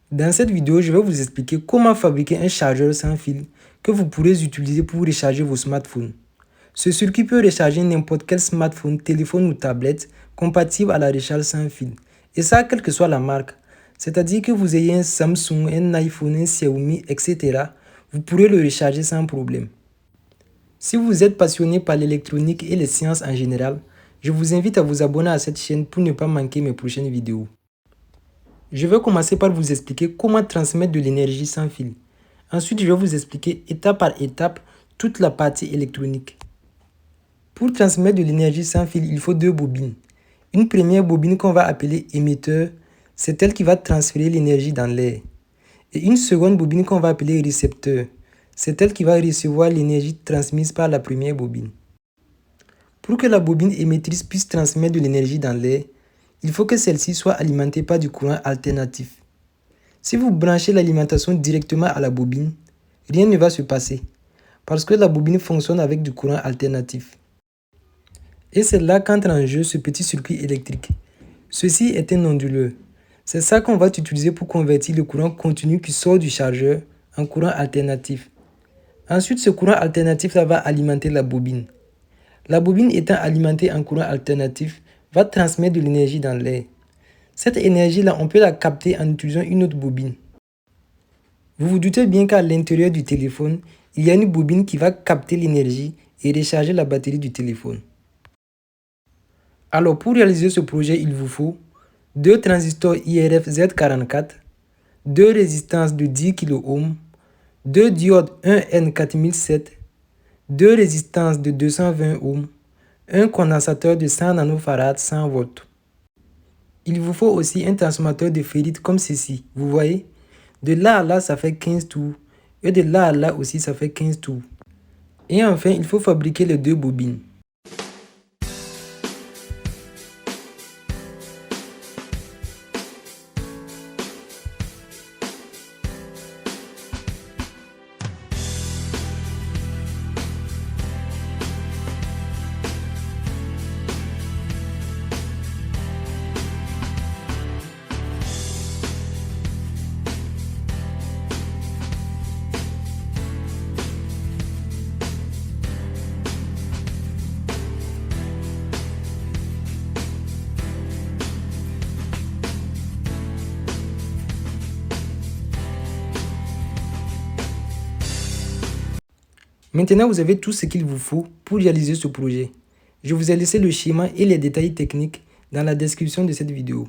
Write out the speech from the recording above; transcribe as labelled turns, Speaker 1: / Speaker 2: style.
Speaker 1: Dans cette vidéo, je vais vous expliquer comment fabriquer un chargeur sans fil que vous pourrez utiliser pour recharger vos smartphones. Ce circuit peut recharger n'importe quel smartphone, téléphone ou tablette compatible à la recharge sans fil. Et ça, quelle que soit la marque. C'est-à-dire que vous ayez un Samsung, un iPhone, un Xiaomi, etc. Vous pourrez le recharger sans problème. Si vous êtes passionné par l'électronique et les sciences en général, je vous invite à vous abonner à cette chaîne pour ne pas manquer mes prochaines vidéos. Je vais commencer par vous expliquer comment transmettre de l'énergie sans fil. Ensuite, je vais vous expliquer étape par étape toute la partie électronique. Pour transmettre de l'énergie sans fil, il faut deux bobines. Une première bobine qu'on va appeler émetteur, c'est elle qui va transférer l'énergie dans l'air. Et une seconde bobine qu'on va appeler récepteur, c'est elle qui va recevoir l'énergie transmise par la première bobine. Pour que la bobine émettrice puisse transmettre de l'énergie dans l'air, il faut que celle-ci soit alimentée par du courant alternatif. Si vous branchez l'alimentation directement à la bobine, rien ne va se passer parce que la bobine fonctionne avec du courant alternatif. Et c'est là qu'entre en jeu ce petit circuit électrique. Ceci est un onduleur. C'est ça qu'on va utiliser pour convertir le courant continu qui sort du chargeur en courant alternatif. Ensuite, ce courant alternatif là va alimenter la bobine. La bobine étant alimentée en courant alternatif, va transmettre de l'énergie dans l'air. Cette énergie-là, on peut la capter en utilisant une autre bobine. Vous vous doutez bien qu'à l'intérieur du téléphone, il y a une bobine qui va capter l'énergie et recharger la batterie du téléphone. Alors pour réaliser ce projet, il vous faut deux transistors IRF Z44, deux résistances de 10 kΩ, deux diodes 1N4007, deux résistances de 220 Ω, un condensateur de 100 nanofarad 100 volts. Il vous faut aussi un transformateur de ferrite comme ceci, vous voyez. De là à là, ça fait 15 tours. Et de là à là aussi, ça fait 15 tours. Et enfin, il faut fabriquer les deux bobines. Maintenant, vous avez tout ce qu'il vous faut pour réaliser ce projet. Je vous ai laissé le schéma et les détails techniques dans la description de cette vidéo.